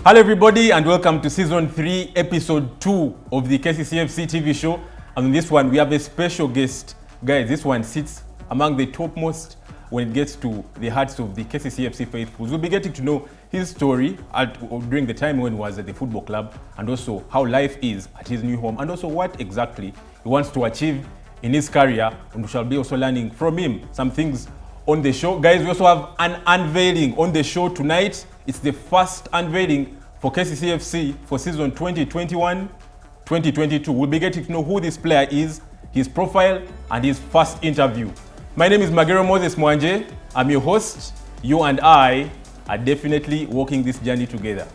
Hello everybody and welcome to Season 3, Episode 2 of the KCCA TV show. And in this one we have a special guest. Guys, this one sits among the topmost when it gets to the hearts of the KCCA faithfuls. We'll be getting to know his story during the time when he was at the football club, and also how life is at his new home, and also what exactly he wants to achieve in his career. And we shall be also learning from him some things on the show. Guys, we also have an unveiling on the show tonight. It's the first unveiling for KCCFC for season 2021-2022. We'll be getting to know who this player is, his profile, and his first interview. My name is Magero Moses Mwanje. I'm your host. You and I are definitely walking this journey together.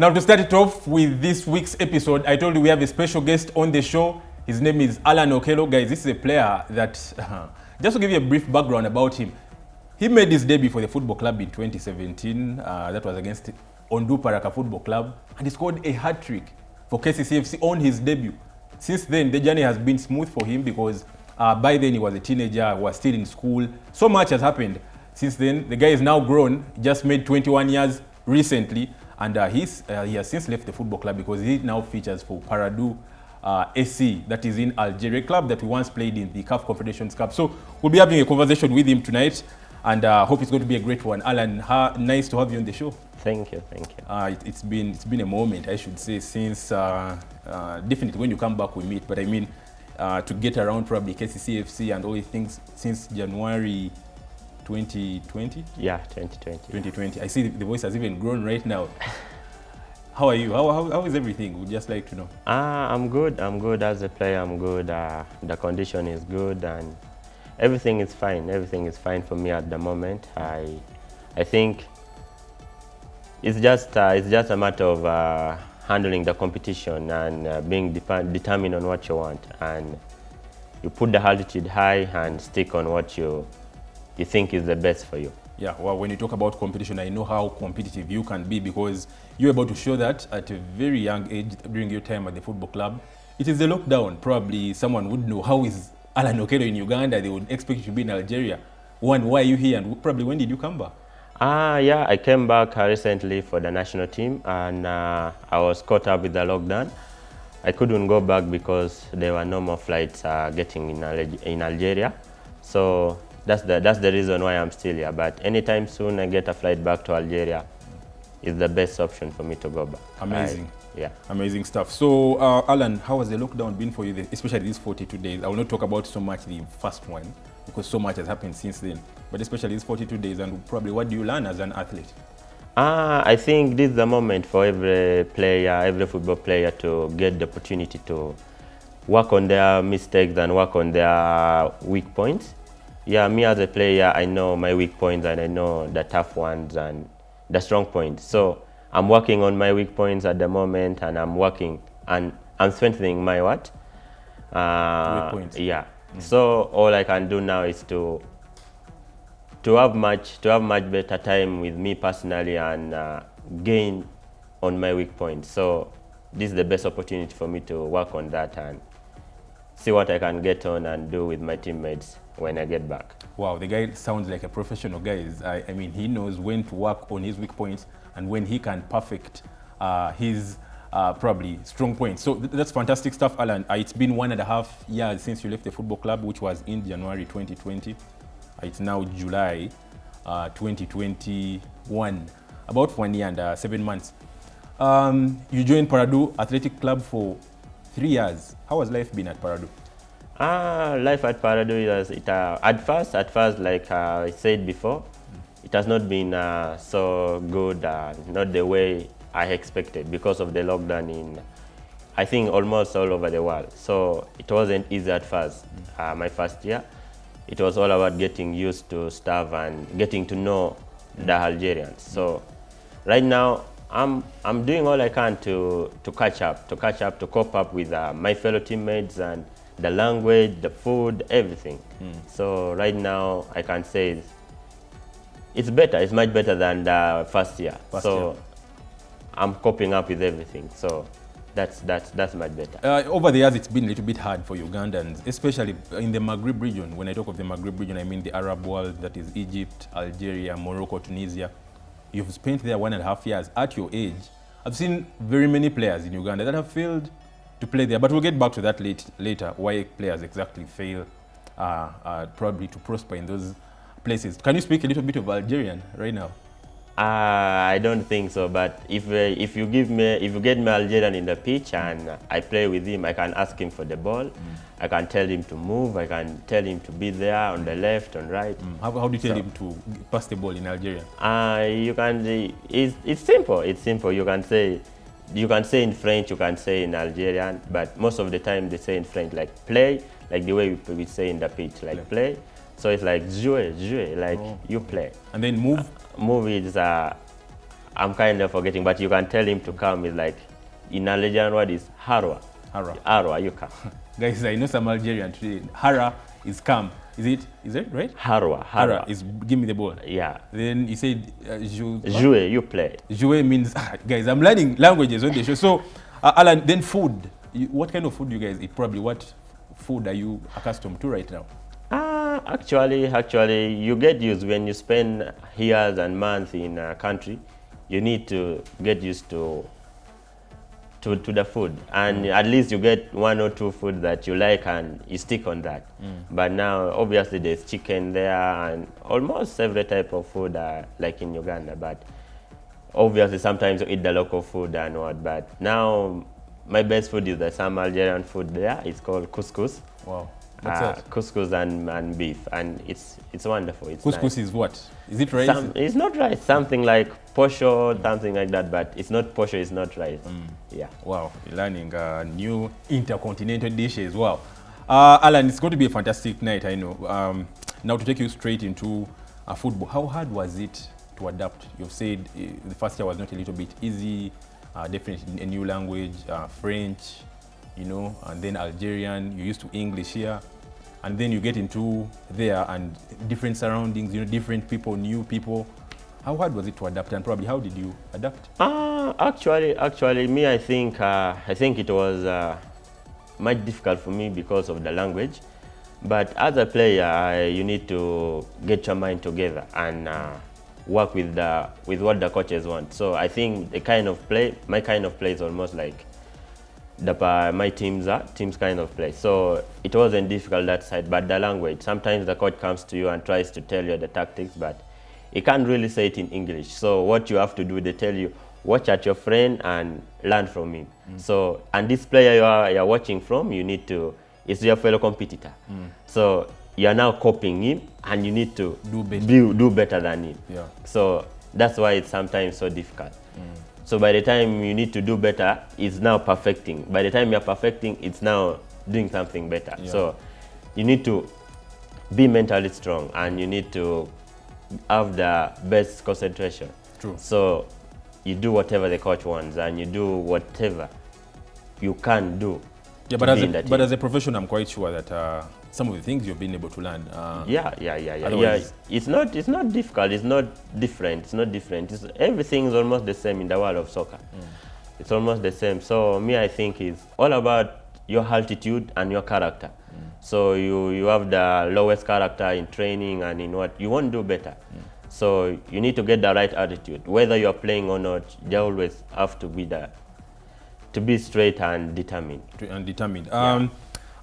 Now, to start it off with this week's episode, I told you we have a special guest on the show. His name is Allan Okello. Guys, this is a player that, just to give you a brief background about him, he made his debut for the football club in 2017. That was against Ondu Paraka Football Club. And he scored a hat-trick for KCCFC on his debut. Since then, the journey has been smooth for him because by then he was a teenager, was still in school. So much has happened since then. The guy is now grown, just made 21 years recently. And he has since left the football club because he now features for Paradou SC, that is in Algeria, club that we once played in the CAF Confederations Cup. So we'll be having a conversation with him tonight, and hope it's going to be a great one. Allan, nice to have you on the show. Thank you. It's been a moment, I should say, since definitely when you come back we meet, but I mean to get around probably KCCFC and all these things since January 2020? Yeah, 2020. 2020. I see the voice has even grown right now. How are you? How is everything? We'd just like to know. I'm good as a player. I'm good. The condition is good and everything is fine. Everything is fine for me at the moment. I think it's just a matter of handling the competition and being determined on what you want, and you put the altitude high and stick on what you think is the best for you. Yeah, well, when you talk about competition, I know how competitive you can be because you're able to show that at a very young age during your time at the football club. It is the lockdown. Probably someone would know, how is Allan Okello in Uganda? They would expect you to be in Algeria. One, why are you here? And probably when did you come back? Yeah, I came back recently for the national team, and I was caught up with the lockdown. I couldn't go back because there were no more flights getting in Algeria. So that's the reason why I'm still here. But anytime soon I get a flight back to Algeria, is the best option for me to go back. Amazing. Yeah. Amazing stuff. So, Allan, how has the lockdown been for you, especially these 42 days? I will not talk about so much the first one because so much has happened since then. But especially these 42 days, and probably what do you learn as an athlete? I think this is the moment for every player, every football player to get the opportunity to work on their mistakes and work on their weak points. Yeah, me as a player, I know my weak points and I know the tough ones and the strong points. So I'm working on my weak points at the moment, and I'm working and I'm strengthening my what? Weak points. Yeah. So all I can do now is to have much better time with me personally and gain on my weak points. So this is the best opportunity for me to work on that and see what I can get on and do with my teammates when I get back. Wow, the guy sounds like a professional, guys. I mean, he knows when to work on his weak points and when he can perfect his probably strong points. So that's fantastic stuff, Allan. It's been 1.5 years since you left the football club, which was in January 2020. It's now July 2021. About 1 year and 7 months. You joined Paradou Athletic Club for 3 years. How has life been at Paradou? Life at Paradou is at first, like I said before, it has not been so good, not the way I expected because of the lockdown in, I think, almost all over the world. So it wasn't easy at first. My first year, it was all about getting used to stuff and getting to know the Algerians. So right now, I'm doing all I can to catch up, to cope up with my fellow teammates and the language, the food, everything. So right now, I can say it's better. It's much better than the first year. I'm coping up with everything. So That's much better. Over the years, it's been a little bit hard for Ugandans, especially in the Maghreb region. When I talk of the Maghreb region, I mean the Arab world, that is Egypt, Algeria, Morocco, Tunisia. You've spent there 1.5 years. At your age, I've seen very many players in Uganda that have failed to play there, but we'll get back to that later, why players exactly fail probably to prosper in those places. Can you speak a little bit of Algerian right now? I don't think so, but if you get me Algerian in the pitch and I play with him, I can ask him for the ball. I can tell him to move. I can tell him to be there on the left, on right. How do you tell him to pass the ball in Algerian? You can. It's simple. It's simple. You can say in French. You can say in Algerian, but most of the time they say in French, like play, like the way we say in the pitch, like play. So it's like jouer, like you play. And then move. Move is I'm kind of forgetting, but you can tell him to come. Is like in Algerian word is harwa. Harwa, you come. Guys, I know some Algerian today. Hara is come. Is it right? Harwa is give me the ball. Yeah. Then you said jouer, you play. Jouer means guys. I'm learning languages on the show. So Allan, then food. What kind of food do you guys eat? Probably what food are you accustomed to right now? Actually, you get used when you spend years and months in a country. You need to get used to the food, and at least you get 1 or 2 food that you like and you stick on that. But now, obviously, there's chicken there and almost every type of food like in Uganda. But obviously, sometimes you eat the local food and what. But now, my best food is some Algerian food there. It's called couscous. Wow. What's that? Couscous and beef, and it's wonderful. It's couscous nice. Is what? Is it rice? It's not rice. Something like posho, something like that. But it's not posho. It's not rice. Yeah. Wow, you're learning new intercontinental dishes. Wow, Allan, it's going to be a fantastic night. I know. Now to take you straight into football, how hard was it to adapt? You've said the first year was not a little bit easy. Definitely a new language, French. You know, and then Algerian, you used to English here, and then you get into there and different surroundings, you know, different people, new people. How hard was it to adapt, and probably how did you adapt? Actually, me, I think it was much difficult for me because of the language. But as a player, you need to get your mind together and work with what the coaches want. So I think my kind of play is almost like my team's kind of play. So it wasn't difficult that side, but the language, sometimes the coach comes to you and tries to tell you the tactics, but he can't really say it in English. So what you have to do, they tell you, watch at your friend and learn from him. So, and this player you're watching from, it's your fellow competitor. So you're now copying him and you need to do better than him. Yeah. So that's why it's sometimes so difficult. So by the time you need to do better, it's now perfecting. By the time you're perfecting, it's now doing something better. Yeah. So you need to be mentally strong and you need to have the best concentration. True. So you do whatever the coach wants and you do whatever you can do. Yeah, but as a professional, I'm quite sure that some of the things you've been able to learn. Yeah. It's not difficult. It's not different. Everything is almost the same in the world of soccer. It's almost the same. So me, I think it's all about your altitude and your character. So you have the lowest character in training and in what you won't do better. So you need to get the right attitude. Whether you're playing or not, you always have to be there. To be straight and determined. Yeah.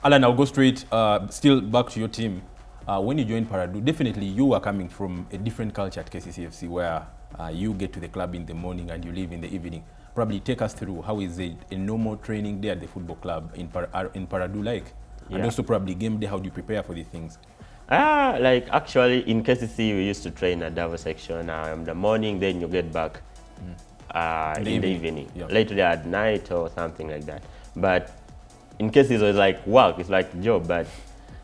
Allan, I'll go straight, still back to your team. When you joined Paradou, definitely you are coming from a different culture at KCCFC where you get to the club in the morning and you leave in the evening. Probably take us through how is a normal training day at the football club in Paradou like? Yeah. And also probably game day, how do you prepare for these things? Like actually in KCC we used to train at Davos section in the morning, then you get back in the evening. Yeah. Later at night or something like that. But in cases it's like work, it's like job, but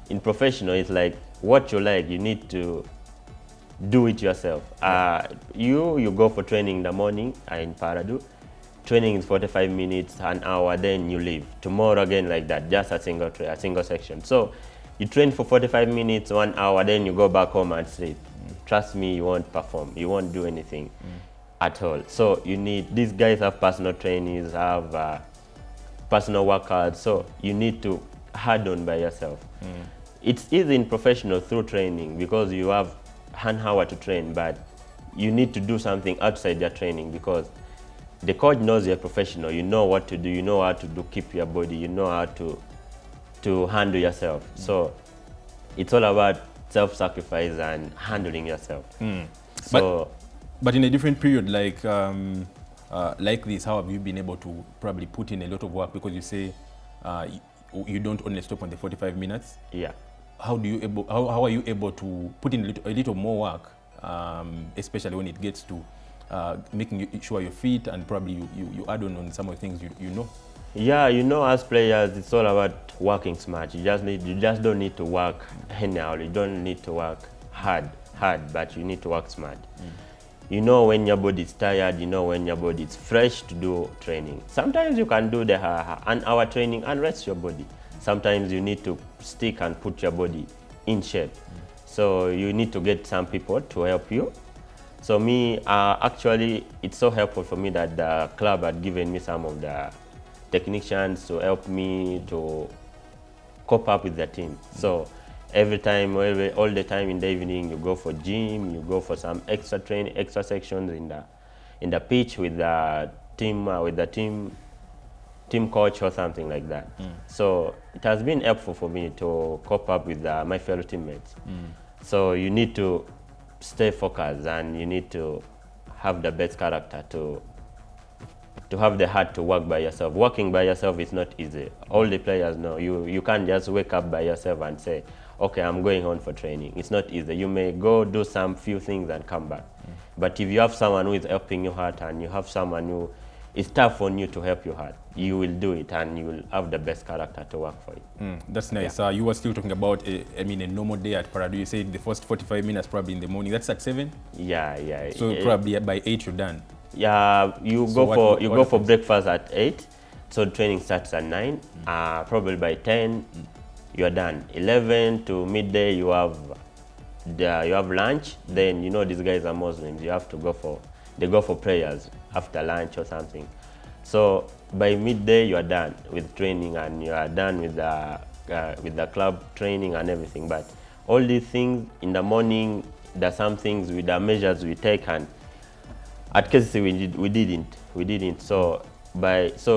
in professional it's like what you like, you need to do it yourself. You go for training in the morning in Paradou. Training is 45 minutes, an hour, then you leave. Tomorrow again like that, just a single section. So you train for 45 minutes, 1 hour, then you go back home and sleep. Trust me, you won't perform, you won't do anything at all. So you need, these guys have personal trainees, have personal workouts. So you need to hard on by yourself. It's easy in professional through training because you have an hour to train, but you need to do something outside your training because the coach knows you're professional. You know what to do. You know how to keep your body. You know how to handle yourself. So it's all about self-sacrifice and handling yourself. So, but in a different period like this, how have you been able to probably put in a lot of work? Because you say you don't only stop on the 45 minutes. Yeah. How are you able to put in a little more work, especially when it gets to making sure you're fit and probably you add on some of the things you know? Yeah, you know, as players, it's all about working smart. You just don't need to work anyhow. You don't need to work hard, but you need to work smart. You know when your body is tired, you know when your body is fresh to do training. Sometimes you can do the an hour training and rest your body. Sometimes you need to stick and put your body in shape. So you need to get some people to help you. So me, actually, it's so helpful for me that the club had given me some of the technicians to help me to cope up with the team. So every time, all the time in the evening, you go for gym, you go for some extra training, extra sections in the pitch with the team coach or something like that. So it has been helpful for me to cope up with my fellow teammates. So you need to stay focused and you need to have the best character to have the heart to work by yourself. Working by yourself is not easy. All the players know you can't just wake up by yourself and say, okay, I'm going on for training. It's not easy. You may go do some few things and come back. But if you have someone who is helping you hard and you have someone who is tough on you to help you hard, you will do it and you will have the best character to work for it. That's nice. Yeah. You were still talking about a normal day at Paradou. You said the first 45 minutes probably in the morning. That's at 7? Yeah. So probably by 8 you're done. Yeah, you go for breakfast at 8. So training starts at 9. Probably by 10 you are done. 11 to midday you have lunch. Then you know these guys are Muslims. You have to go for prayers after lunch or something. So by midday you are done with training and you are done with the club training and everything. But all these things in the morning, there's some things with the measures we take, and at KCCA we didn't. So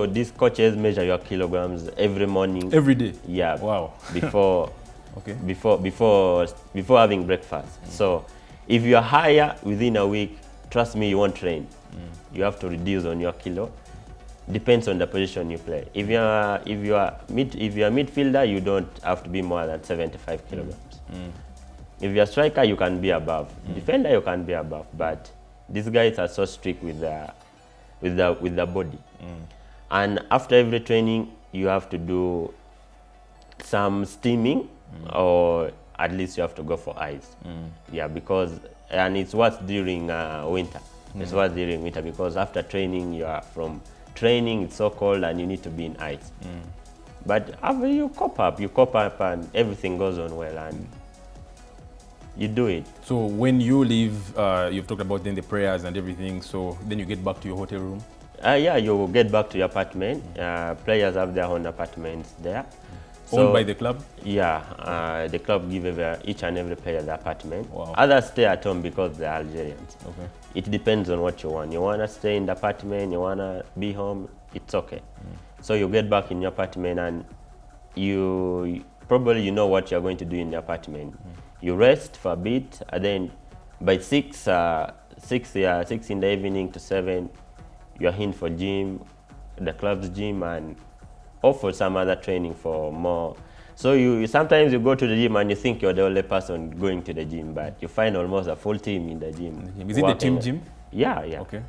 these coaches measure your kilograms every morning. Every day? Yeah. Wow. Before okay. Before having breakfast. So if you are higher within a week, trust me, you won't train. You have to reduce on your kilo. Depends on the position you play. If you are midfielder, you don't have to be more than 75 kilograms. If you're a striker, you can be above. Defender, you can be above. But these guys are so strict with the body. And after every training, you have to do some steaming, or at least you have to go for ice. Yeah, and it's worse during winter. It's worse during winter because after training, it's so cold and you need to be in ice. But after you cope up and everything goes on well and you do it. So when you leave, you've talked about then the prayers and everything, so then you get back to your hotel room? Yeah, you get back to your apartment. Players have their own apartments there. Owned by the club? Yeah, the club give each and every player the apartment. Wow. Others stay at home because they're Algerians. Okay. It depends on what you want. You want to stay in the apartment, you want to be home, it's okay. So you get back in your apartment and you probably know what you're going to do in the apartment. You rest for a bit, and then by 6 in the evening to 7, you're in for gym, the club's gym, or for some other training for more. So sometimes you go to the gym and you think you're the only person going to the gym, but you find almost a full team in the gym. Is it the team gym? Yeah. Okay.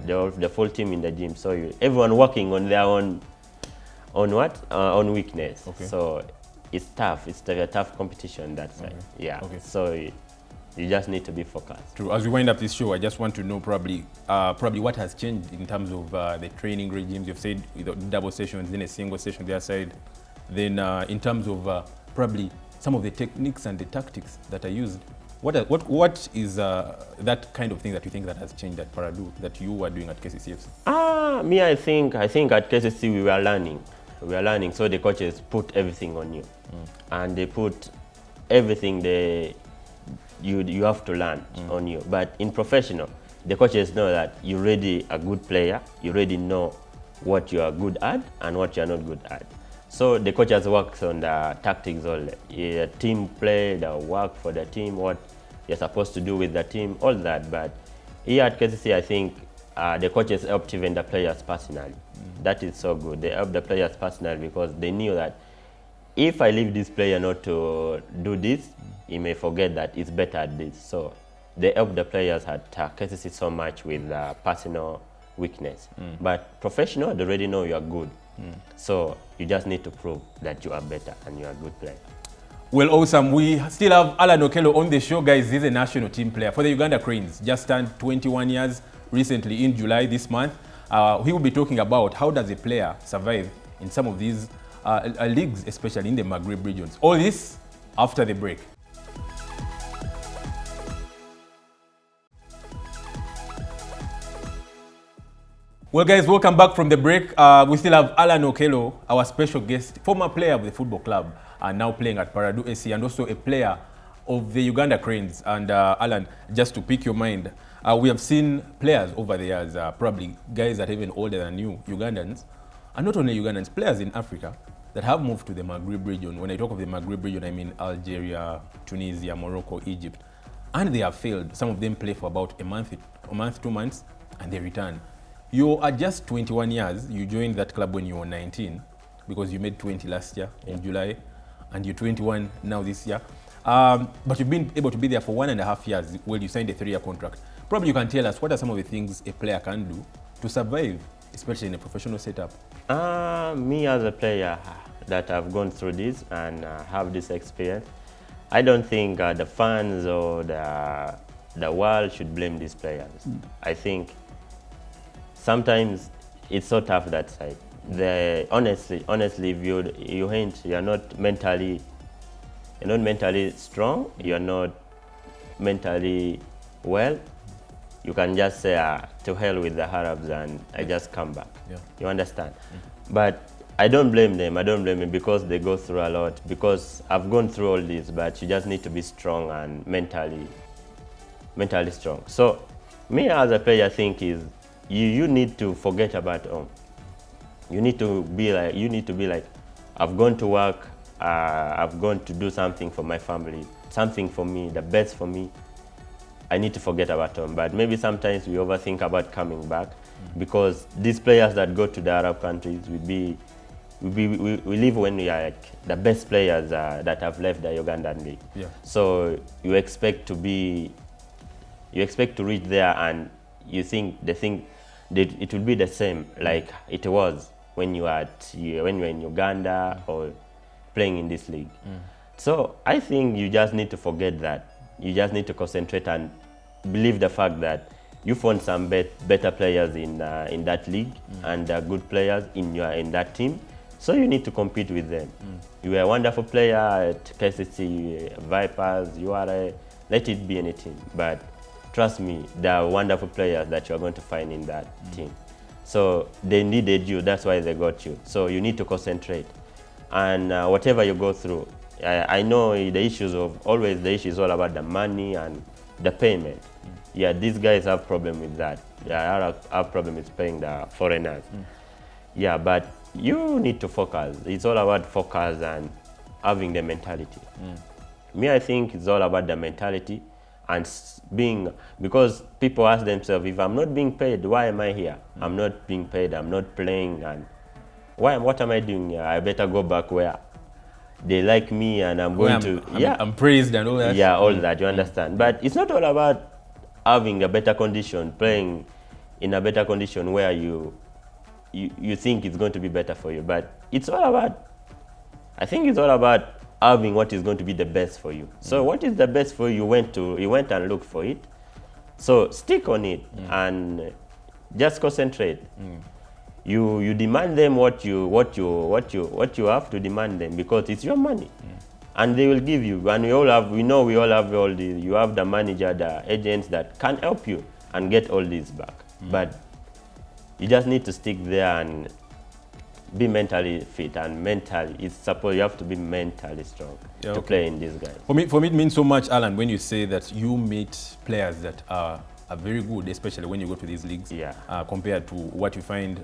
The full team in the gym. So everyone working on their own weakness. Okay. So it's tough. It's a tough competition that side. Okay. Yeah. Okay. So you just need to be focused. True. As we wind up this show, I just want to know probably what has changed in terms of the training regimes. You've said double sessions, then a single session the other side. Then in terms of probably some of the techniques and the tactics that are used, what is that kind of thing that you think that has changed at Paradou that you were doing at KCCA? I think at KCC we were learning. we are learning. So the coaches put everything on you, and they put everything you have to learn on you. But in professional, the coaches know that you're already a good player. You already know what you are good at and what you are not good at. So the coaches works on the tactics only. Team play, the work for the team, what you're supposed to do with the team, all that. But here at KCCA, I think the coaches helped even the players personally. That is so good. They helped the players personally because they knew that if I leave this player not to do this, he may forget that he's better at this. So they help the players at KCCA so much with personal weakness. But professional, they already know you are good. So you just need to prove that you are better and you are a good player. Well, awesome. We still have Allan Okello on the show, guys. He's a national team player for the Uganda Cranes. Just turned 21 years recently in July this month. He will be talking about how does a player survive in some of these leagues, especially in the Maghreb regions. All this after the break. Well, guys, welcome back from the break. We still have Allan Okello, our special guest, former player of the football club, and now playing at Paradou SC, and also a player of the Uganda Cranes. And Allan, just to pick your mind, we have seen players over the years, probably guys that are even older than you, Ugandans, and not only Ugandans, players in Africa that have moved to the Maghreb region. When I talk of the Maghreb region, I mean Algeria, Tunisia, Morocco, Egypt, and they have failed. Some of them play for about a month, 2 months, and they return. You are just 21 years. You joined that club when you were 19 because you made 20 last year in July, and you're 21 now this year. But you've been able to be there for 1.5 years. Well, you signed a 3-year contract. Probably you can tell us what are some of the things a player can do to survive, especially in a professional setup. Me as a player that have gone through this and have this experience, I don't think the fans or the world should blame these players. I think sometimes it's so tough that side. Honestly, if you're not mentally strong, you're not mentally well, you can just say to hell with the Arabs and I just come back. Yeah. You understand? But I don't blame them. I don't blame them because they go through a lot. Because I've gone through all this, but you just need to be strong and mentally strong. So me as a player, I think is you need to forget about home. You need to be like, I've gone to work, I've gone to do something for my family, something for me, the best for me. I need to forget about home. But maybe sometimes we overthink about coming back because these players that go to the Arab countries, we live when we are like the best players that have left the Ugandan league. Yeah. So you expect to reach there and you think it will be the same like it was when you were in Uganda or playing in this league. So I think you just need to forget that. You just need to concentrate and believe the fact that you found some better players in that league and good players in that team. So you need to compete with them. You are a wonderful player at KCC, Vipers, URA, let it be any team. But trust me, there are wonderful players that you are going to find in that team. So they needed you, that's why they got you. So you need to concentrate. And whatever you go through, I know the issue is all about the money and the payment. Yeah, these guys have problem with that. Yeah, have problem with paying the foreigners. Yeah, but you need to focus. It's all about focus and having the mentality. Me, I think it's all about the mentality and because people ask themselves, if I'm not being paid, why am I here? I'm not being paid, I'm not playing, and what am I doing here? I better go back where they like me and I'm I'm praised and all that. Yeah, all that, you understand. But it's not all about having a better condition, playing in a better condition where you think it's going to be better for you. But it's all about, I think it's all about having what is going to be the best for you. So what is the best for you? You went and looked for it. So stick on it and just concentrate. You demand them what you have to demand them because it's your money, and they will give you. And we all have all these. You have the manager, the agents that can help you and get all this back. But you just need to stick there and be mentally fit and mentally, you have to be mentally strong to play in this game. For me, it means so much, Alan, when you say that you meet players that are very good, especially when you go to these leagues, compared to what you find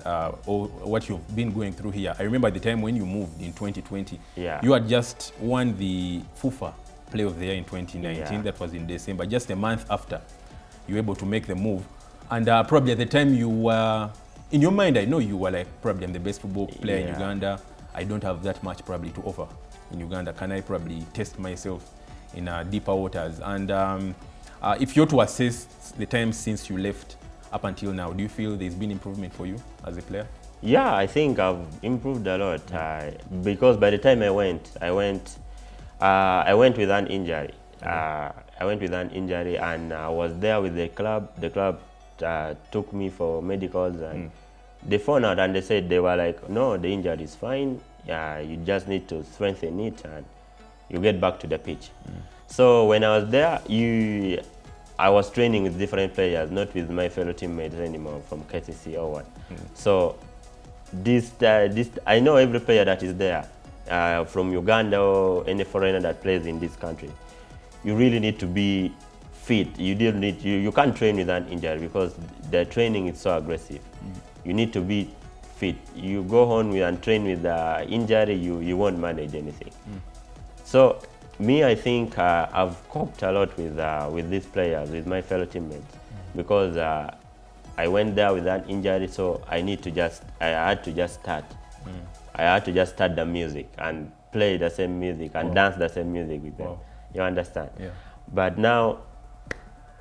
or what you've been going through here. I remember the time when you moved in 2020, you had just won the FUFA Player of the Year in 2019. That was in December, just a month after you were able to make the move. And probably at the time you were, in your mind, I know you were like, probably I'm the best football player in Uganda. I don't have that much probably to offer in Uganda. Can I probably test myself in deeper waters? And if you're to assess the time since you left up until now, do you feel there's been improvement for you as a player? Yeah, I think I've improved a lot because by the time I went with an injury. I went with an injury and I was there with the club. The club took me for medicals and they found out and they said, they were like, no, the injury is fine. You just need to strengthen it and you get back to the pitch. So when I was there, I was training with different players, not with my fellow teammates anymore from KCCA or what. So I know every player that is there from Uganda or any foreigner that plays in this country. You really need to be fit. You can't train with an injury because the training is so aggressive. You need to be fit. You go home and train with the injury, you won't manage anything. So me, I think I've coped a lot with these players, with my fellow teammates, because I went there with an injury, so I had to just start. I had to just start the music and play the same music and dance the same music with them. You understand? But now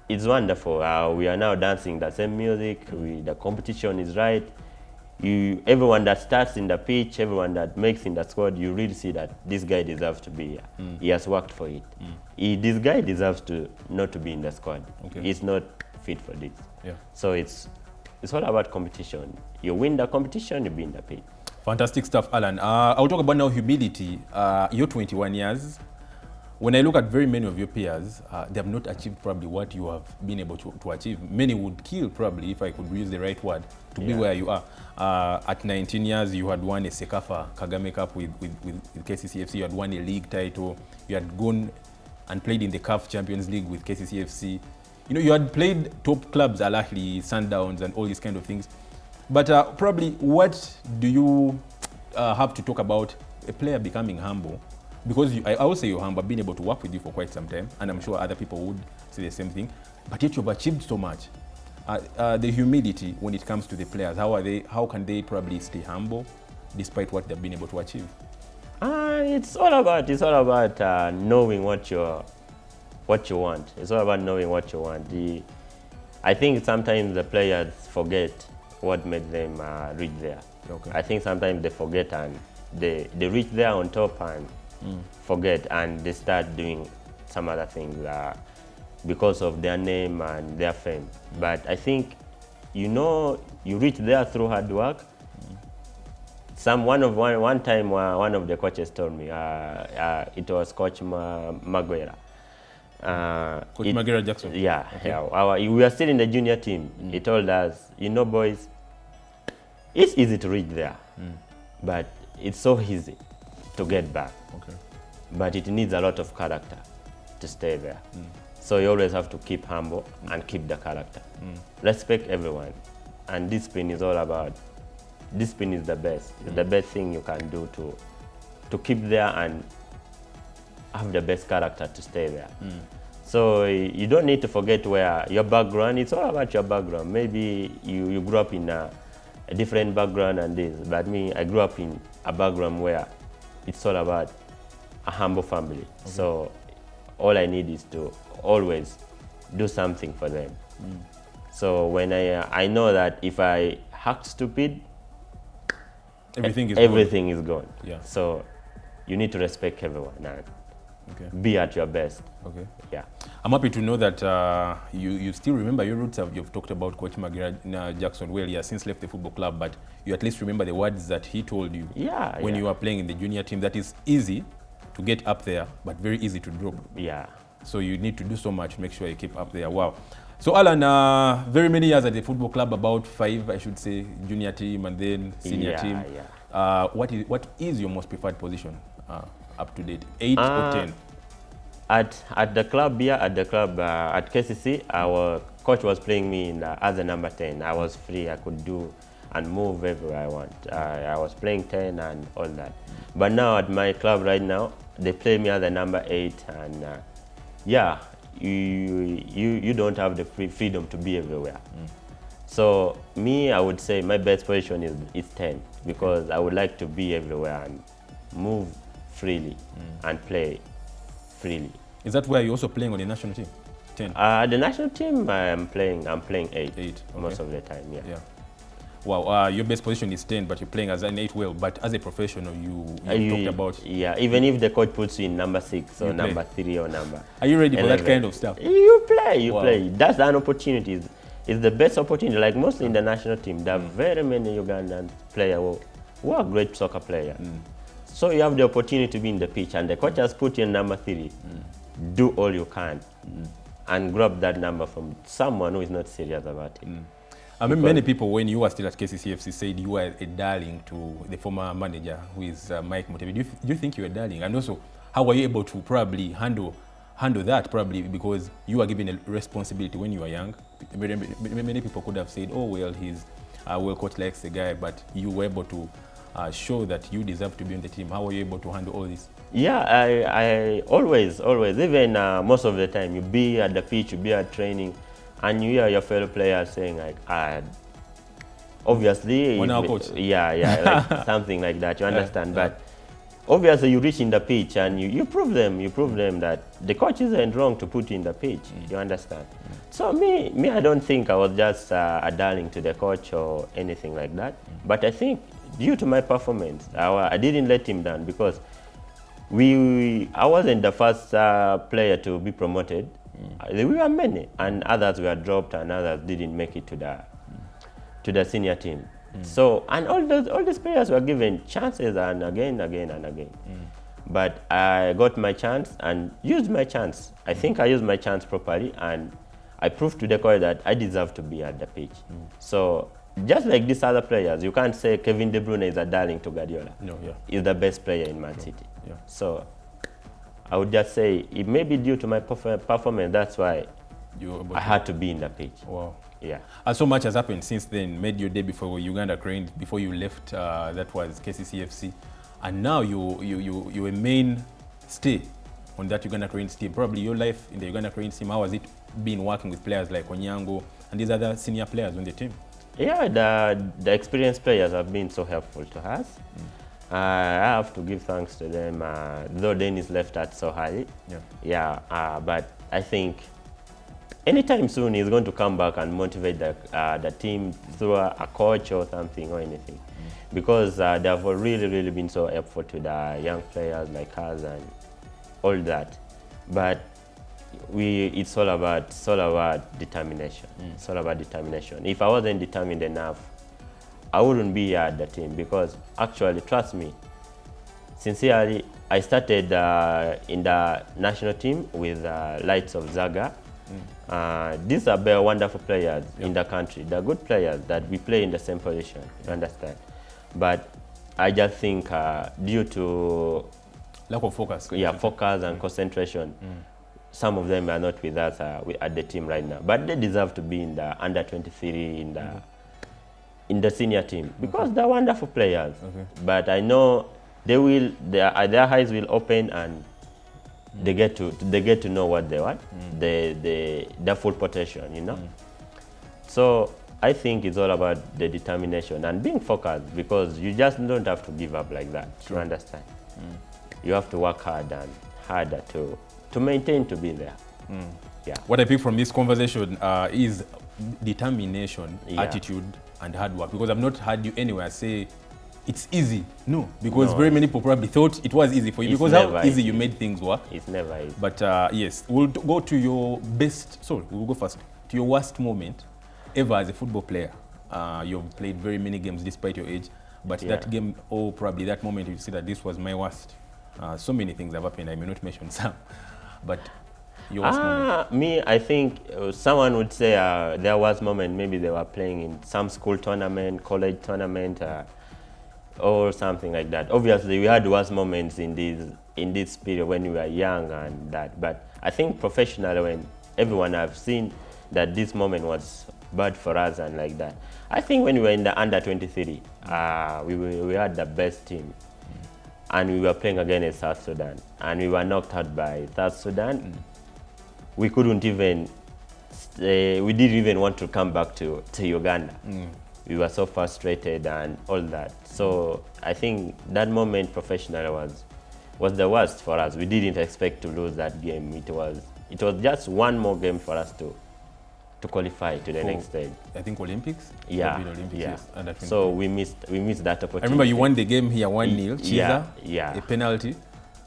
it's wonderful. We are now dancing the same music. The competition is right. Everyone that starts in the pitch, everyone that makes in the squad, you really see that this guy deserves to be here. He has worked for it. This guy deserves not to be in the squad. He's not fit for this. So it's all about competition. You win the competition, you be in the pitch. Fantastic stuff, Alan. I'll talk about now humility. You're 21 years. When I look at very many of your peers, they have not achieved probably what you have been able to achieve. Many would kill probably, if I could use the right word, to be where you are. At 19 years, you had won a Sekafa Kagame Cup with KCCFC. You had won a league title. You had gone and played in the CAF Champions League with KCCFC. You know, you had played top clubs, Al Ahly, Sundowns, and all these kind of things. But probably, what do you have to talk about a player becoming humble? Because I would say you're humble, being able to work with you for quite some time, and I'm sure other people would say the same thing. But yet you've achieved so much. The humility when it comes to the players, how can they probably stay humble despite what they've been able to achieve? It's all about knowing what you want. It's all about knowing what you want. I think sometimes the players forget what made them reach there. I think sometimes they forget and they reach there on top and forget, and they start doing some other things because of their name and their fame. But I think, you reach there through hard work. One time one of the coaches told me, it was Coach Majwega. Coach Majwega Jackson. We were still in the junior team. He told us, boys, it's easy to reach there, but it's so easy to get back. But it needs a lot of character to stay there. So you always have to keep humble and keep the character. Respect everyone. And discipline is all about, discipline is the best. It's the best thing you can do to keep there and have the best character to stay there. So you don't need to forget where your background, it's all about your background. Maybe you grew up in a different background and this, but me, I grew up in a background where it's all about a humble family. So all I need is to always do something for them. So when I know that if I act stupid, everything is gone. So you need to respect everyone and be at your best. I'm happy to know that you still remember your roots. You've talked about Coach Majwega Jackson. Well, he has since left the football club, but you at least remember the words that he told you when you were playing in the junior team. That is easy to get up there, but very easy to drop. So you need to do so much to make sure you keep up there. Wow. So Allan, very many years at the football club, about 5, I should say, junior team and then senior team. Yeah. What is your most preferred position up to date, 8 or 10? At the club at KCC, our coach was playing me as a number 10. I was free, I could do and move everywhere I want. I was playing 10 and all that. But now at my club right now, they play me as a number 8, and yeah, you don't have the freedom to be everywhere. So me, I would say my best position is 10, because I would like to be everywhere and move freely and play freely. Is that where you're also playing on the national team? 10? The national team, I'm playing 8. 8, okay. Most of the time, yeah. Wow, your best position is 10, but you're playing as an 8 well. But as a professional, you talked about... Yeah, even if the coach puts you in number 6 or number 3 or number... Are you ready 11. for that kind of stuff? You play. That's an opportunity. It's the best opportunity. Like mostly in the national team, there are very many Ugandan players who are great soccer players. So you have the opportunity to be in the pitch, and the coach has put you in number 3. Do all you can and grab that number from someone who is not serious about it. I mean, many people, when you were still at KCCFC, said you were a darling to the former manager, who is Mike Mutebe. Do you think you're a darling? And also, how were you able to probably handle that, probably because you were given a responsibility when you were young? Many people could have said, oh, well, he's well coach likes the guy, but you were able to show that you deserve to be on the team. How were you able to handle all this? Yeah, I always, even most of the time, you be at the pitch, you be at training, and you hear your fellow players saying like, obviously, coach. Like something like that, you understand. But obviously you reach in the pitch and you prove them that the coach isn't wrong to put you in the pitch, you understand. So me, I don't think I was just a darling to the coach or anything like that. But I think due to my performance, I didn't let him down, because I wasn't the first player to be promoted. We were many, and others were dropped, and others didn't make it to the senior team. So, and all these players were given chances, and again. But I got my chance and used my chance. I think I used my chance properly, and I proved to the coach that I deserve to be at the pitch. So, just like these other players, you can't say Kevin De Bruyne is a darling to Guardiola. No, He's the best player in Man City. Yeah. So, I would just say it may be due to my performance. That's why I had to be in the pitch. Wow. Yeah. And so much has happened since then. Made your debut for Uganda Cranes before you left. That was KCCFC, and now you a main stay on that Uganda Cranes team. Probably your life in the Uganda Cranes team. How has it been working with players like Onyango and these other senior players on the team? Yeah, the experienced players have been so helpful to us. I have to give thanks to them, though Dennis left us so early. But I think anytime soon he's going to come back and motivate the team through a coach or something or anything. Because they have really been so helpful to the young players like us and all that. But it's all about determination. It's all about determination. If I wasn't determined enough, I wouldn't be here at the team, because actually, trust me, sincerely, I started in the national team with Lights of Zaga. These are very wonderful players in the country. They're good players that we play in the same position, you understand? But I just think due to lack of focus. Focus and concentration, some of them are not with us at the team right now. But they deserve to be in the under 23 in the senior team, because they're wonderful players. But I know their eyes will open, and they get to know what they want, their full potential, you know. So I think it's all about the determination and being focused, because you just don't have to give up like that. You understand? You have to work hard and harder to maintain to be there. Yeah. What I pick from this conversation is determination, attitude, and hard work. Because I've not heard you anywhere say it's easy. No, because very many people probably thought it was easy for you, because how easy you made things work. It's never easy. But yes, we'll go to your we'll go first to your worst moment ever as a football player. You've played very many games despite your age, but that game, or probably that moment, you see that this was my worst. So many things have happened. I may not mention some, but Your worst moment? Me, I think someone would say there was moment maybe they were playing in some school tournament, college tournament, or something like that. Obviously, we had worse moments in this period when we were young and that. But I think professionally, when everyone have seen that this moment was bad for us and like that. I think when we were in the under 23, we had the best team. And we were playing against South Sudan, and we were knocked out by South Sudan. We couldn't even, we didn't even want to come back to Uganda. We were so frustrated and all that. So I think that moment professionally was the worst for us. We didn't expect to lose that game. It was just one more game for us to qualify to the next stage. I think Olympics? Yeah. Olympics, yeah. Yes, so we missed that opportunity. I remember you won the game here 1-0, yeah. a penalty,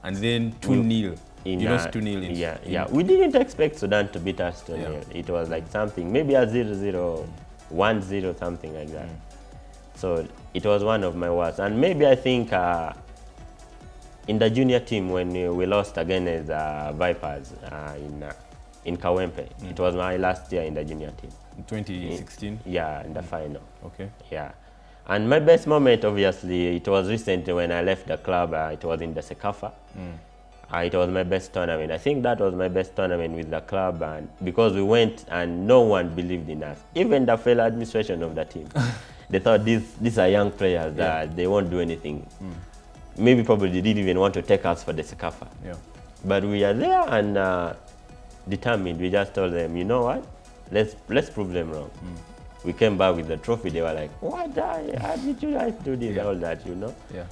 and then 2-0. You lost 2-0. Yeah. We didn't expect Sudan to beat us 2-0. It was like something, maybe a 0-0, 1-0, something like that. So it was one of my worst. And maybe I think in the junior team when we lost against Vipers in Kawempe. It was my last year in the junior team. 2016? Yeah, in the final. Okay. Yeah. And my best moment, obviously, it was recently when I left the club. It was in the Sekafa. It was my best tournament. I think that was my best tournament with the club, and because we went and no one believed in us. Even the fellow administration of the team. They thought these are young players that they won't do anything. Maybe probably they didn't even want to take us for the Sekafa. Yeah. But we are there and determined. We just told them, you know what? Let's prove them wrong. We came back with the trophy. They were like, what? How did you guys do this? All that, you know? Yeah.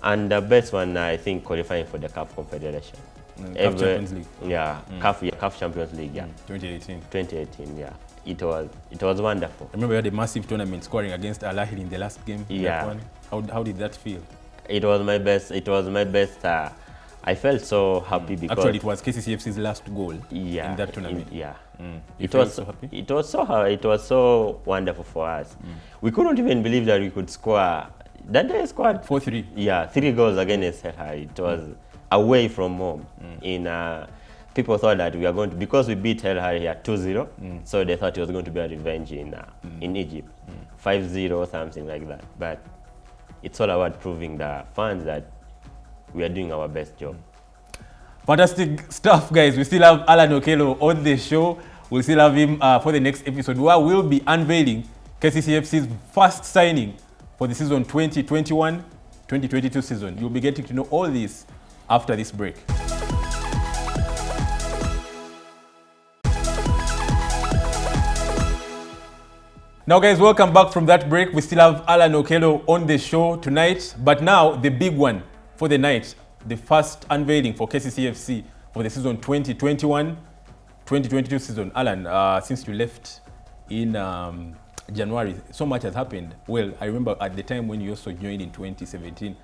And the best one, I think, qualifying for the CAF Confederation. CAF Champions League. Yeah, CAF Champions League, yeah. 2018. 2018, yeah. It was wonderful. I remember you had a massive tournament scoring against Al Ahly in the last game. Yeah. How did that feel? It was my best. I felt so happy because actually it was KCCFC's last goal in that tournament. It was so happy. It was so wonderful for us. We couldn't even believe that we could score. That day scored 4-3. Yeah, 3 goals against Sewage. It was away from home. People thought that we are going to, because we beat El Hari here 2-0, so they thought it was going to be a revenge in Egypt, 5-0 or something like that. But it's all about proving the fans that we are doing our best job. Fantastic stuff, guys. We still have Allan Okello on the show. We'll still have him for the next episode, where we'll be unveiling KCCFC's first signing for the season 2021-2022 season. You'll be getting to know all this after this break. Now, guys, welcome back from that break. We still have Allan Okello on the show tonight, but now the big one for the night, the first unveiling for KCCFC for the season 2021-2022 season. Allan, since you left in January, so much has happened. Well, I remember at the time when you also joined in 2017,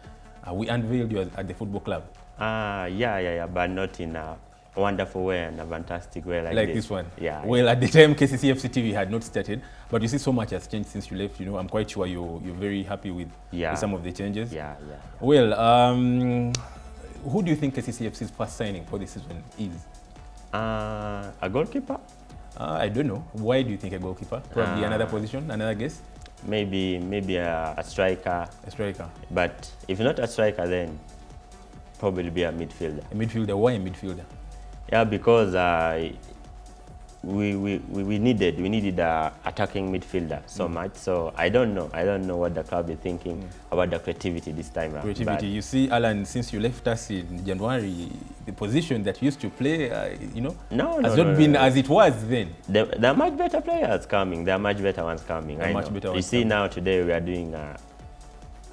we unveiled you at the football club. But not in a wonderful way and a fantastic way like this one. Yeah. Well, at the time, KCCFC TV had not started, but you see so much has changed since you left. You know, I'm quite sure you're very happy with some of the changes. Well, who do you think KCCFC's first signing for this season is? A goalkeeper? I don't know. Why do you think a goalkeeper? Probably another position, another guess? Maybe a striker. A striker. But if not a striker, then probably be a midfielder. A midfielder? Why a midfielder? Yeah, because we needed an attacking midfielder so much. So I don't know what the club is thinking about the creativity this time around. Creativity. You see, Allan, since you left us in January, the position that you used to play, has not been as it was then. There are much better players coming. There are much better ones coming. You see, now today we are doing a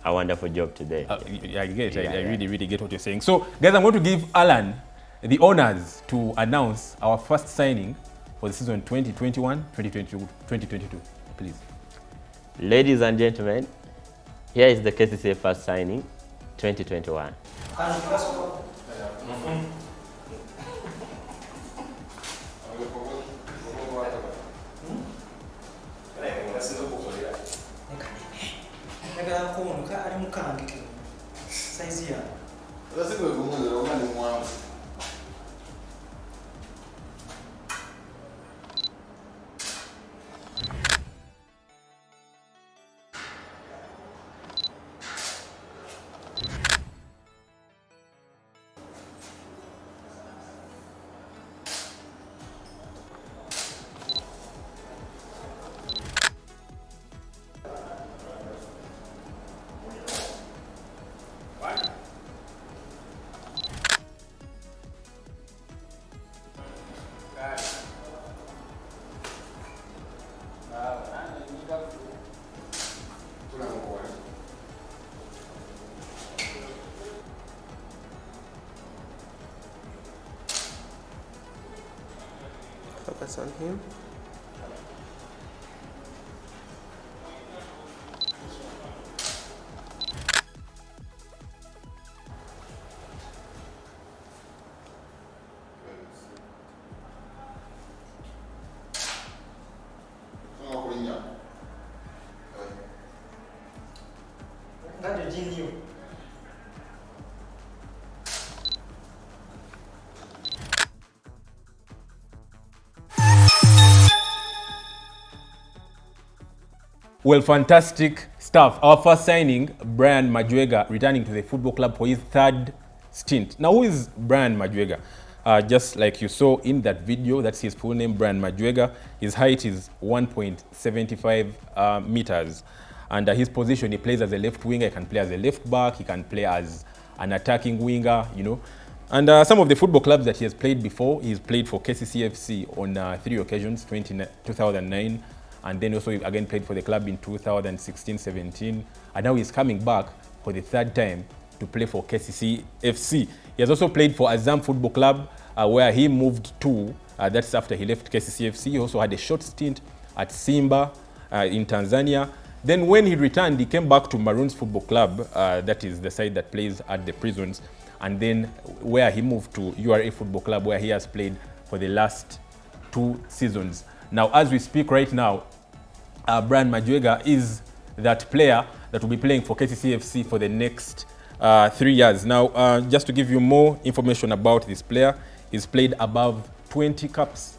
wonderful job today. I get it. I really get what you're saying. So, guys, I'm going to give Allan the honors to announce our first signing for the season 2021-2022. Please. Ladies and gentlemen, here is the KCCA first signing, 2021. concern him. Well, fantastic stuff. Our first signing, Brian Majwega, returning to the football club for his third stint. Now, who is Brian Majwega? Just like you saw in that video, that's his full name, Brian Majwega. His height is 1.75 meters. And his position, he plays as a left winger, he can play as a left back, he can play as an attacking winger, you know. And some of the football clubs that he has played before, he's played for KCCA on 3 occasions, 2009, and then also again played for the club in 2016-17, and now he's coming back for the third time to play for KCCA. He has also played for Azam Football Club, where he moved to, that's after he left KCCA. He also had a short stint at Simba in Tanzania. Then when he returned, he came back to Maroons Football Club, that is the side that plays at the Prisons, and then where he moved to URA Football Club, where he has played for the last 2 seasons. Now, as we speak right now, Brian Majwega is that player that will be playing for KCCA for the next 3 years. Now, just to give you more information about this player, he's played above 20 caps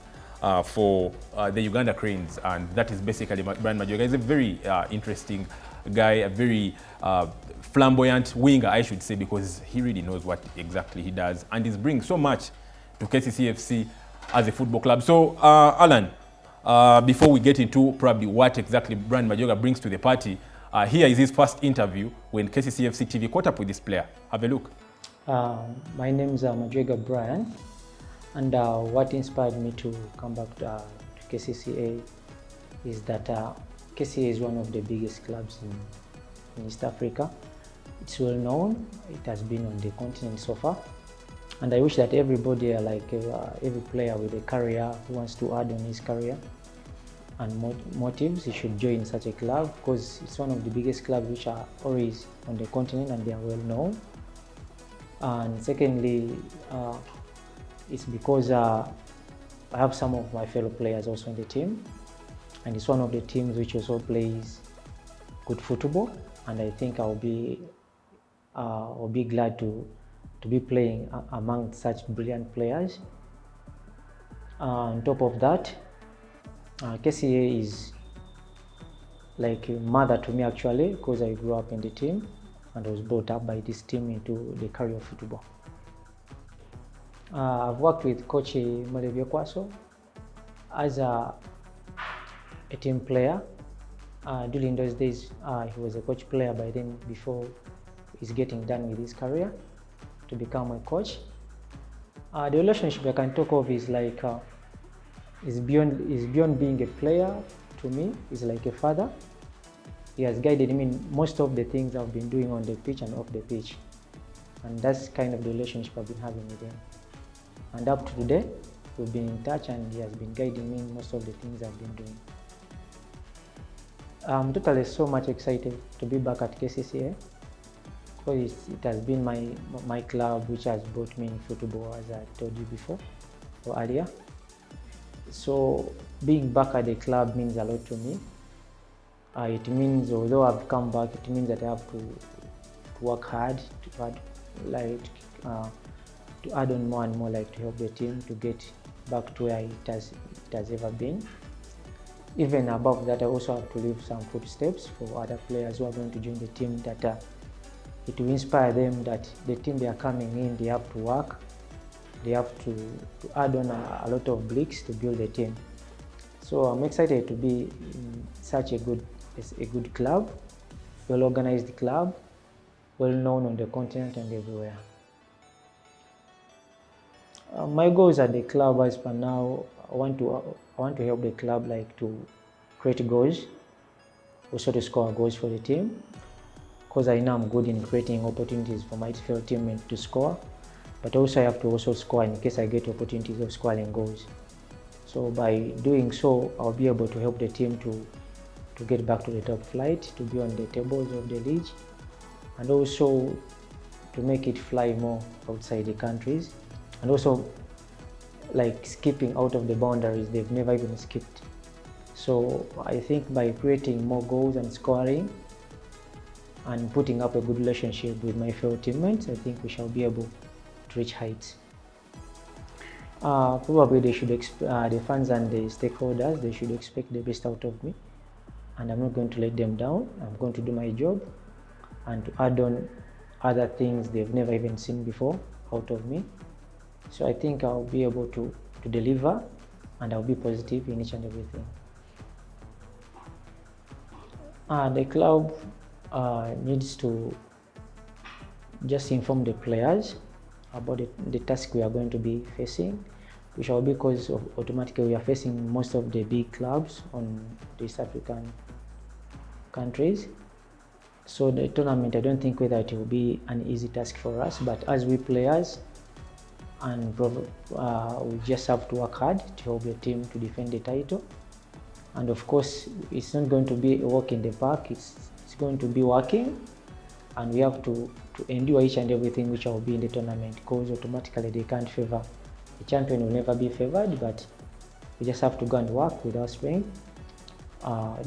for the Uganda Cranes, and that is basically Brian Majwega. He's a very interesting guy, a very flamboyant winger, I should say, because he really knows what exactly he does, and he's bringing so much to KCCA as a football club. So, Allan, before we get into probably what exactly Brian Majwega brings to the party, here is his first interview when KCCA TV caught up with this player. Have a look. My name is Majwega Brian, and what inspired me to come back to KCCA is that KCCA is one of the biggest clubs in East Africa. It's well known, it has been on the continent so far, and I wish that everybody, every player with a career who wants to add on his career and motives, he should join such a club, because it's one of the biggest clubs which are always on the continent and they are well known. And secondly, it's because I have some of my fellow players also in the team, and it's one of the teams which also plays good football, and I think I'll be glad to be playing among such brilliant players. On top of that, KCCA is like a mother to me actually, because I grew up in the team and I was brought up by this team into the career of football. I've worked with Coach Revita as a team player. During those days, he was a coach player by then, before he's getting done with his career to become a coach. The relationship I can talk of is like is beyond being a player to me. He's like a father. He has guided me in most of the things I've been doing on the pitch and off the pitch, and that's kind of the relationship I've been having with him. And up to today, we've been in touch, and he has been guiding me in most of the things I've been doing. I'm totally so much excited to be back at KCCA, because it has been my club which has brought me in football, as I told you before or earlier. So being back at the club means a lot to me. It means, although I've come back, it means that I have to work hard to add on more and more, like to help the team to get back to where it has ever been. Even above that, I also have to leave some footsteps for other players who are going to join the team, that it will inspire them that the team they are coming in, they have to work, they have to add on a lot of bricks to build the team. So I'm excited to be in such a good club, well-organized club, well-known on the continent and everywhere. My goals at the club, as for now, I want to help the club to create goals, also to score goals for the team, because I know I'm good in creating opportunities for my fellow teammates to score, but also I have to also score in case I get opportunities of scoring goals. So by doing so, I'll be able to help the team to get back to the top flight, to be on the tables of the league, and also to make it fly more outside the countries, and also like skipping out of the boundaries they've never even skipped. So I think by creating more goals and scoring and putting up a good relationship with my fellow teammates, I think we shall be able to reach heights. Probably they should the fans and the stakeholders, they should expect the best out of me, and I'm not going to let them down. I'm going to do my job and to add on other things they've never even seen before out of me. So I think I'll be able to deliver, and I'll be positive in each and everything. The club needs to just inform the players about the task we are going to be facing, which will be because automatically we are facing most of the big clubs on the East African countries. So the tournament, I don't think whether it will be an easy task for us, but as we players, and we just have to work hard to help the team to defend the title. And of course, it's not going to be a walk in the park, it's going to be working, and we have to endure each and everything which will be in the tournament, because automatically they can't favor. The champion will never be favored, but we just have to go and work with our strength,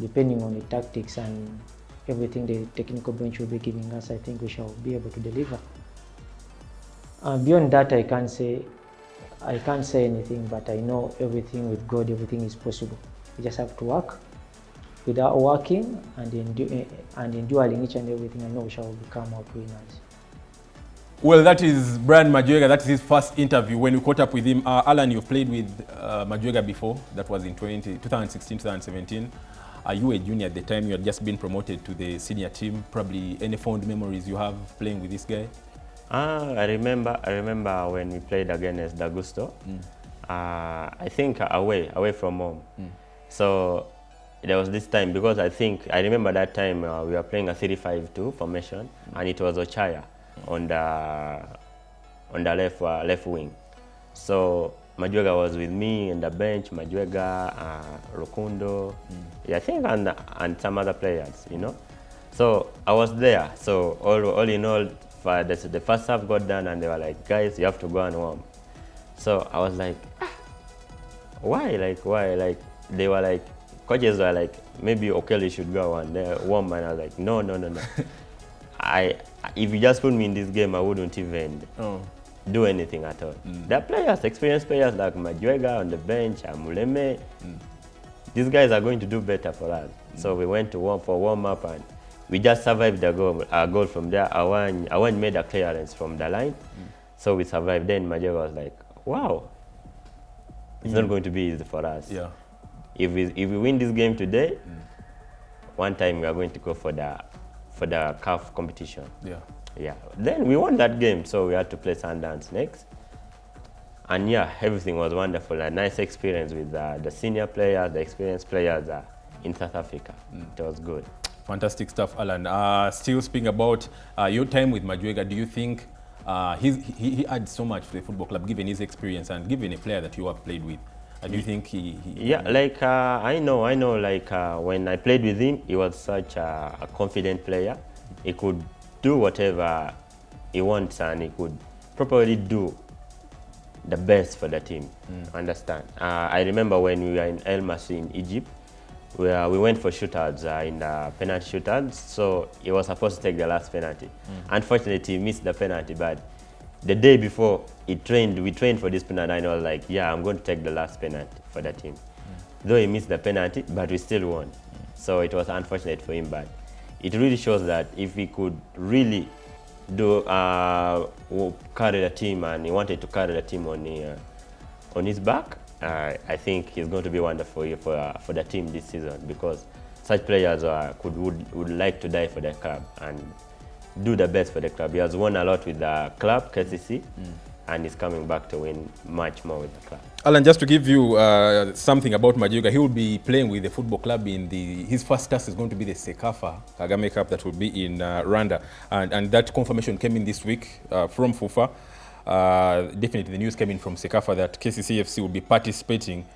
depending on the tactics and everything the technical bench will be giving us. I think we shall be able to deliver. Beyond that, I can't say anything, but I know everything with God, everything is possible. We just have to work. Without working and enduring each and everything, I know we shall become out winners. Well, that is Brian Majwega. That is his first interview. When we caught up with him, Allan, you've played with Majwega before. That was in 2016, 2017. You were a junior at the time. You had just been promoted to the senior team. Probably any fond memories you have playing with this guy? I remember when we played against D'Agusto. I think away from home. So there was this time, because I remember that time we were playing a 3-5-2 formation, and it was Ochaya on the left wing. So Majwega was with me in the bench, Majwega, Rukundo, I think, and some other players, you know. So I was there. So all in all, the first half got done, and they were like, guys, you have to go and warm. So I was like, why? Like, they were like, coaches were like, maybe Okello should go and warm, and I was like, no. If you just put me in this game, I wouldn't even do anything at all. There are players, experienced players like Majwega on the bench, Muleme. These guys are going to do better for us. So we went to warm up, and we just survived the goal from there. Awan made a clearance from the line, so we survived. Then Majwega was like, wow, it's not going to be easy for us. Yeah. If we win this game today, one time we are going to go for the CAF competition. Yeah. Then we won that game, so we had to play Sundowns next. And yeah, everything was wonderful. A nice experience with the senior players, the experienced players in South Africa. It was good. Fantastic stuff, Allan. Still speaking about your time with Majwega, do you think he adds so much to the football club, given his experience and given a player that you have played with? Do you think he Yeah, like I know, like when I played with him, he was such a confident player. He could do whatever he wants, and he could probably do the best for the team. Understand? I remember when we were in El Masri in Egypt, where we went for shootouts in the penalty shootouts. So he was supposed to take the last penalty. Unfortunately, he missed the penalty, but the day before we trained for this penalty, and I was like, yeah, I'm going to take the last penalty for the team. Though he missed the penalty, but we still won. So it was unfortunate for him, but it really shows that if he could really carry the team, and he wanted to carry the team on his back, I think he's going to be wonderful for the team this season, because such players would like to die for the club and do the best for the club. He has won a lot with the club, KCC, and he's coming back to win much more with the club. Allan, just to give you something about Majwega, he will be playing with the football club in his first task is going to be the Sekafa Kagame Cup that will be in Rwanda, and that confirmation came in this week from FUFA. Definitely the news came in from Sekafa that KCCA FC will be participating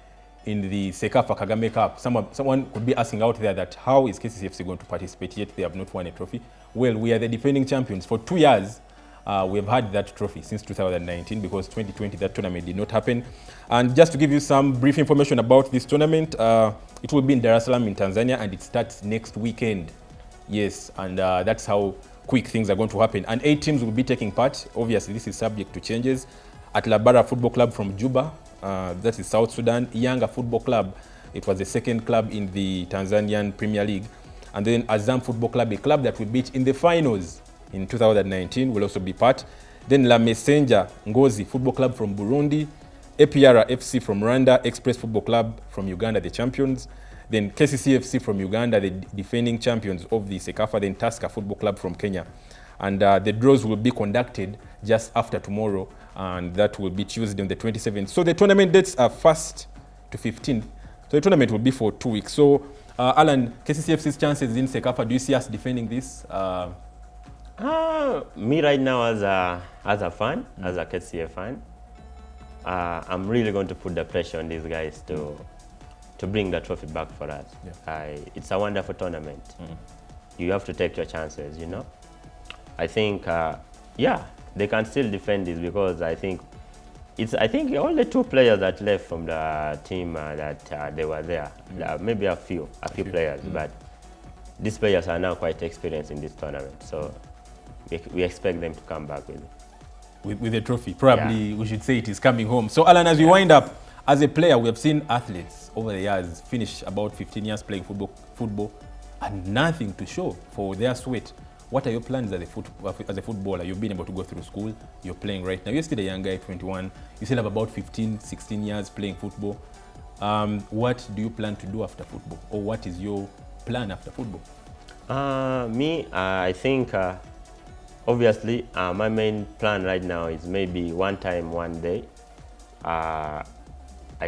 in the Sekafa Kagame Cup. Someone could be asking out there that how is KCCFC going to participate, yet they have not won a trophy? Well, we are the defending champions. For 2 years, we have had that trophy since 2019, because 2020 that tournament did not happen. And just to give you some brief information about this tournament, it will be in Dar es Salaam in Tanzania, and it starts next weekend. Yes, and that's how quick things are going to happen. And 8 teams will be taking part. Obviously, this is subject to changes. At Labara Football Club from Juba, that is South Sudan. Yanga Football Club, it was the second club in the Tanzanian Premier League. And then Azam Football Club, a club that we beat in the finals in 2019, will also be part. Then La Messenger Ngozi Football Club from Burundi, APR FC from Rwanda, Express Football Club from Uganda, the champions. Then KCCFC from Uganda, the defending champions of the Sekafa. Then Tusker Football Club from Kenya. And the draws will be conducted just after tomorrow, and that will be Tuesday on the 27th. So the tournament dates are 1st to 15th. So the tournament will be for 2 weeks. So Alan, KCCFC's chances in Sekafa, do you see us defending this? Me right now as a fan, as a KCCA fan, I'm really going to put the pressure on these guys to bring the trophy back for us. Yeah. It's a wonderful tournament. You have to take your chances, you know. I think, yeah, they can still defend this, because I think only 2 players that left from the team that they were there. Maybe a few players, but these players are now quite experienced in this tournament. So we expect them to come back with a trophy. Probably we should say it is coming home. So Alan, as we wind up, as a player, we have seen athletes over the years finish about 15 years playing football and nothing to show for their sweat. What are your plans as a footballer? You've been able to go through school, you're playing right now. You're still a young guy, 21. You still have about 15, 16 years playing football. What do you plan to do after football? Or what is your plan after football? I think, obviously, my main plan right now is maybe one day, I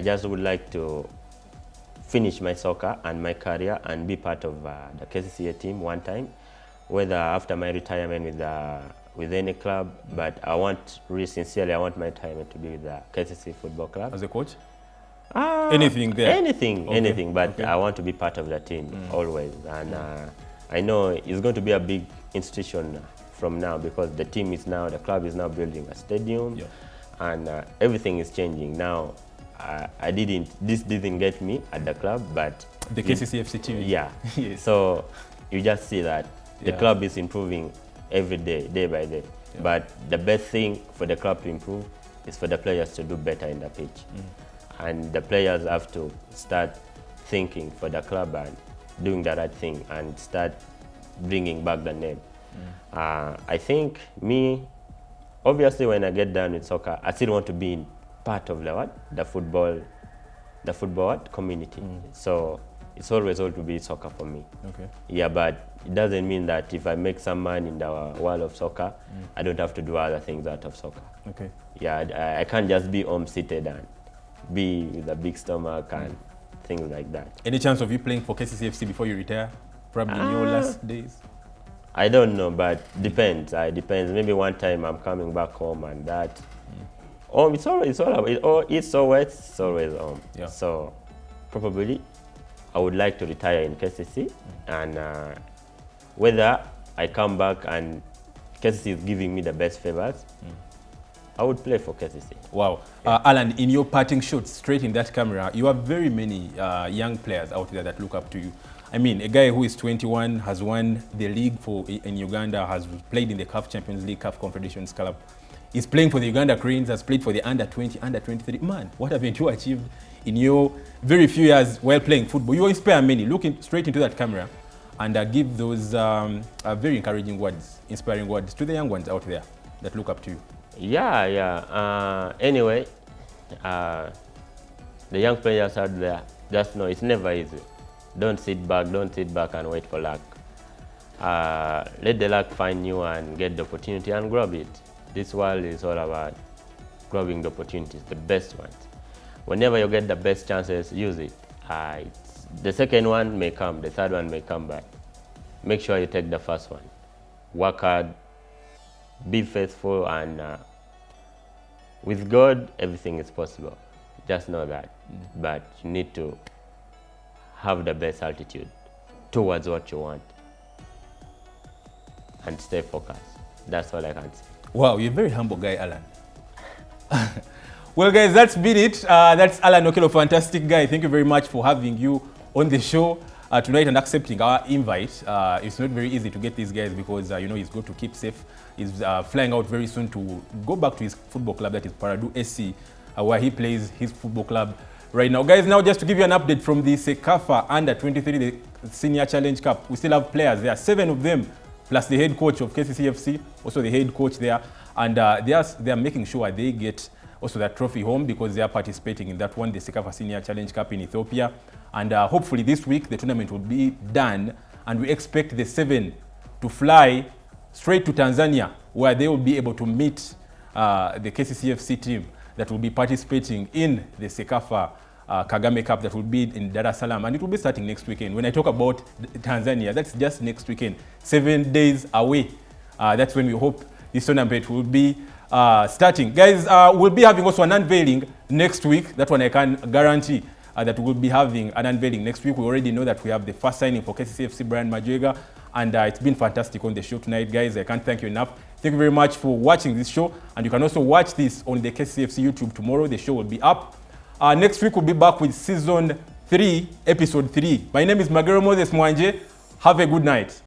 just would like to finish my soccer and my career and be part of the KCCA team one time, whether after my retirement with any club, but really sincerely, I want my retirement to be with the KCCA Football Club. As a coach? Anything there? Anything, but I want to be part of the team always. And I know it's going to be a big institution from now, because the club is now building a stadium, and everything is changing now. This didn't get me at the club, but the KCCFC team. Yeah. Yes. So you just see that the club is improving every day, day by day. Yeah. But the best thing for the club to improve is for the players to do better in the pitch. And the players have to start thinking for the club and doing the right thing and start bringing back the name. I think obviously when I get done with soccer, I still want to be part of the football community. So it's always going to be soccer for me. Okay. Yeah, but it doesn't mean that if I make some money in the world of soccer, I don't have to do other things out of soccer. Okay. Yeah, I can't just be home seated and be with a big stomach and things like that. Any chance of you playing for KCCFC before you retire? Probably in your last days? I don't know, but depends. Depends. Maybe one time I'm coming back home and that. It's always home. Yeah. So probably I would like to retire in KCC, and whether I come back and KCC is giving me the best favors, I would play for KCC. Wow. Yeah. Alan, in your parting shots, straight in that camera, you have very many young players out there that look up to you. I mean, a guy who is 21, has won the league in Uganda, has played in the CAF Champions League, CAF Confederations Cup, is playing for the Uganda Cranes, has played for the under-20, under-23. Man, what haven't you achieved in your very few years while playing football? You inspire many. Looking straight into that camera and give those very encouraging words, inspiring words to the young ones out there that look up to you. Anyway, the young players out there, just know it's never easy. Don't sit back and wait for luck. Let the luck find you and get the opportunity and grab it. This world is all about grabbing the opportunities, the best ones. Whenever you get the best chances, use it. The second one may come, the third one may come back. Make sure you take the first one. Work hard, be faithful, and with God, everything is possible. Just know that. But you need to have the best attitude towards what you want and stay focused. That's all I can say. Wow, you're a very humble guy, Allan. Well, guys, that's been it. That's Allan Okello, fantastic guy. Thank you very much for having you on the show tonight and accepting our invite. It's not very easy to get these guys because, he's got to keep safe. He's flying out very soon to go back to his football club, that is Paradou SC, where he plays his football club right now. Guys, now just to give you an update from the Sekafa Under-23, the Senior Challenge Cup, we still have players. There are 7 of them, plus the head coach of KCCFC, also the head coach there. And they are making sure they get also that trophy home because they are participating in that one, the Sekafa Senior Challenge Cup in Ethiopia. And hopefully this week the tournament will be done, and we expect the 7 to fly straight to Tanzania, where they will be able to meet the KCCFC team that will be participating in the Sekafa Kagame Cup that will be in Dar es Salaam, and it will be starting next weekend. When I talk about Tanzania, that's just next weekend, 7 days away. That's when we hope this tournament will be starting. Guys, we'll be having also an unveiling next week. That one I can guarantee that we'll be having an unveiling next week. We already know that we have the first signing for KCCFC Brian Majwega, and it's been fantastic on the show tonight, guys. I can't thank you enough. Thank you very much for watching this show, and you can also watch this on the KCCFC YouTube tomorrow. The show will be up. Next week we'll be back with season 3, episode 3. My name is Magero Moses Mwanje. Have a good night.